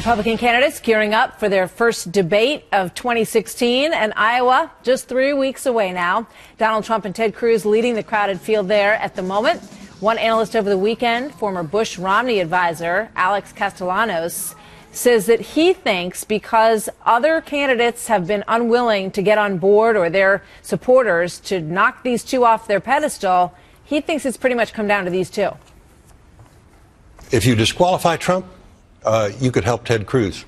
Republican candidates gearing up for their first debate of 2016, and Iowa just 3 weeks away now. Donald Trump and Ted Cruz leading the crowded field there at the moment. One analyst over the weekend, former Bush-Romney advisor Alex Castellanos, says that he thinks because other candidates have been unwilling to get on board, or their supporters to knock these two off their pedestal, he thinks it's pretty much come down to these two. If you disqualify Trump, you could help Ted Cruz.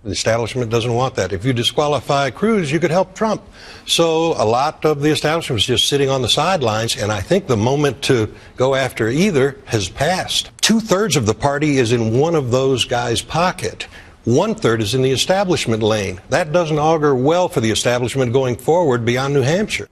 The establishment doesn't want that. If you disqualify Cruz, you could help Trump. So a lot of the establishment was just sitting on the sidelines, and I think the moment to go after either has passed. 2/3 of the party is in one of those guys' pocket. 1/3 is in the establishment lane. That doesn't augur well for the establishment going forward beyond New Hampshire.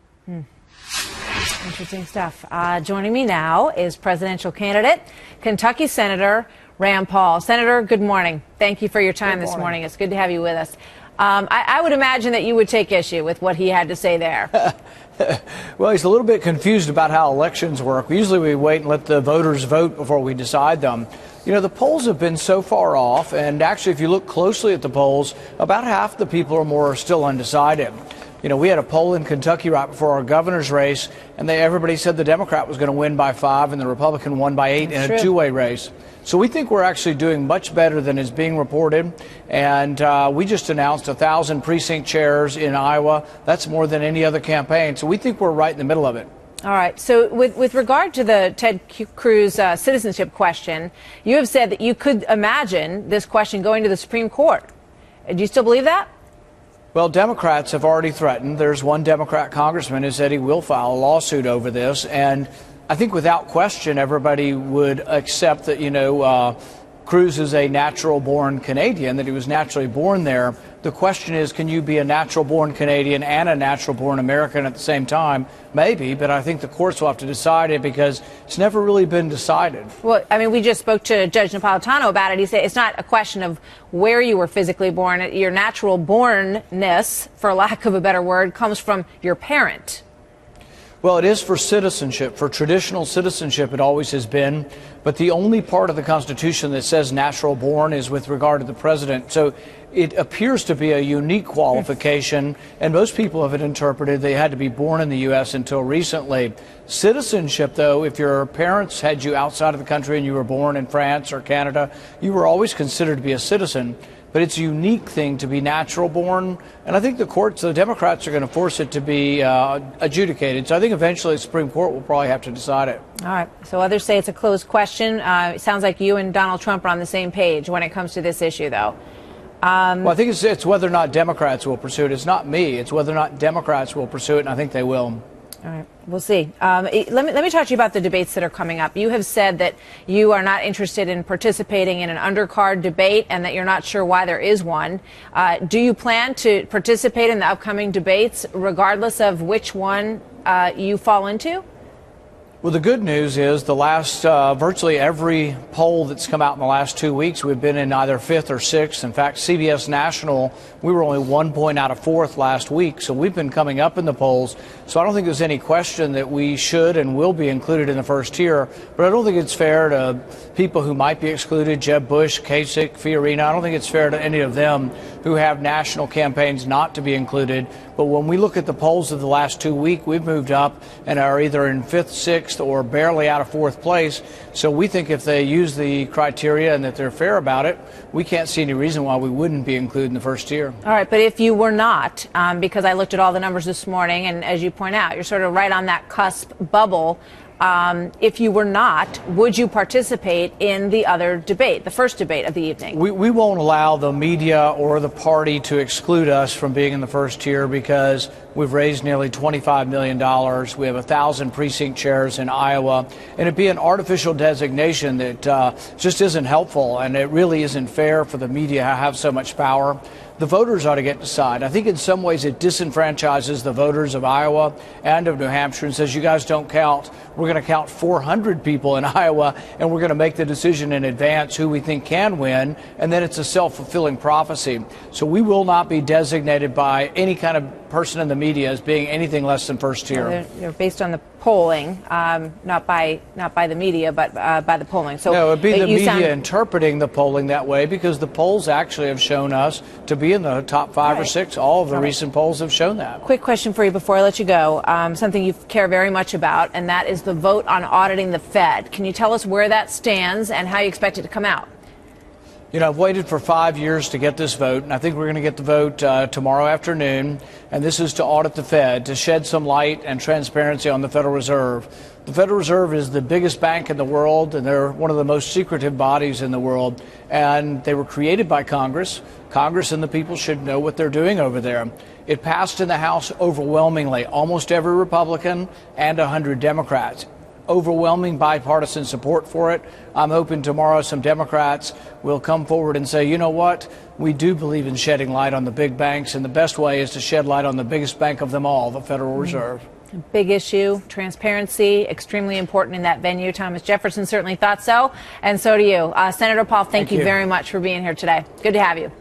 Interesting stuff. Joining me now is presidential candidate, Kentucky Senator Rand Paul. Senator, good morning. Thank you for your time this morning. It's good to have you with us. I would imagine that you would take issue with what he had to say there. Well, he's a little bit confused about how elections work. Usually we wait and let the voters vote before we decide them. You know, the polls have been so far off, and actually if you look closely at the polls, about half the people or more are still undecided. You know, we had a poll in Kentucky right before our governor's race, and everybody said the Democrat was going to win by 5 and the Republican won by 8 in a two-way race. So we think we're actually doing much better than is being reported. And we just announced 1,000 precinct chairs in Iowa. That's more than any other campaign. So we think we're right in the middle of it. All right. So with regard to the Ted Cruz citizenship question, you have said that you could imagine this question going to the Supreme Court. Do you still believe that? Well, Democrats have already threatened. There's one Democrat congressman who said he will file a lawsuit over this. And I think without question, everybody would accept that, Cruz is a natural-born Canadian, that he was naturally born there. The question is, can you be a natural-born Canadian and a natural-born American at the same time? Maybe, but I think the courts will have to decide it because it's never really been decided. Well, I mean, we just spoke to Judge Napolitano about it. He said it's not a question of where you were physically born. Your natural bornness, for lack of a better word, comes from your parent. Well, it is for citizenship. For traditional citizenship, it always has been. But the only part of the Constitution that says natural born is with regard to the president. So it appears to be a unique qualification, and most people have it interpreted they had to be born in the U.S. until recently. Citizenship, though, if your parents had you outside of the country and you were born in France or Canada, you were always considered to be a citizen. But it's a unique thing to be natural born, and I think the courts, the Democrats, are going to force it to be adjudicated. So I think eventually the Supreme Court will probably have to decide it. All right. So others say it's a closed question. It sounds like you and Donald Trump are on the same page when it comes to this issue, though. Well, I think it's whether or not Democrats will pursue it. It's not me. It's whether or not Democrats will pursue it, and I think they will. All right. We'll see. Let me talk to you about the debates that are coming up. You have said that you are not interested in participating in an undercard debate and that you're not sure why there is one. Do you plan to participate in the upcoming debates regardless of which one you fall into? Well, the good news is the last virtually every poll that's come out in the last 2 weeks, we've been in either 5th or 6th. In fact, CBS National, we were only 1 point out of 4th last week. So we've been coming up in the polls. So I don't think there's any question that we should and will be included in the first tier. But I don't think it's fair to people who might be excluded, Jeb Bush, Kasich, Fiorina. I don't think it's fair to any of them who have national campaigns not to be included. But when we look at the polls of the last 2 weeks, we've moved up and are either in 5th, 6th, or barely out of 4th place. So we think if they use the criteria and that they're fair about it, we can't see any reason why we wouldn't be included in the first tier. All right, but if you were not, because I looked at all the numbers this morning, and as you point out, you're sort of right on that cusp bubble. If you were not, would you participate in the other debate, the first debate of the evening? We won't allow the media or the party to exclude us from being in the first tier because we've raised nearly $25 million. We have 1,000 precinct chairs in Iowa, and it'd be an artificial designation that just isn't helpful, and it really isn't fair for the media to have so much power. The voters ought to get to decide. I think in some ways it disenfranchises the voters of Iowa and of New Hampshire and says, you guys don't count. We're going to count 400 people in Iowa, and we're going to make the decision in advance who we think can win, and then it's a self-fulfilling prophecy. So we will not be designated by any kind of person in the media as being anything less than first tier. They're based on the polling, not by the media, but by the polling. So no, it would be the media interpreting the polling that way, because the polls actually have shown us to be in the top 5 or 6. All of the recent polls have shown that. Quick question for you before I let you go. Something you care very much about, and that is the vote on auditing the Fed. Can you tell us where that stands and how you expect it to come out? You know, I've waited for 5 years to get this vote, and I think we're going to get the vote tomorrow afternoon. And this is to audit the Fed, to shed some light and transparency on the Federal Reserve. The Federal Reserve is the biggest bank in the world, and they're one of the most secretive bodies in the world. And they were created by Congress. Congress and the people should know what they're doing over there. It passed in the House overwhelmingly, almost every Republican and 100 Democrats. Overwhelming bipartisan support for it. I'm hoping tomorrow some Democrats will come forward and say, you know what, we do believe in shedding light on the big banks, and the best way is to shed light on the biggest bank of them all, the Federal Reserve. Big issue, transparency, extremely important in that venue. Thomas Jefferson certainly thought so, and so do you. Senator Paul, thank you very much for being here today. Good to have you.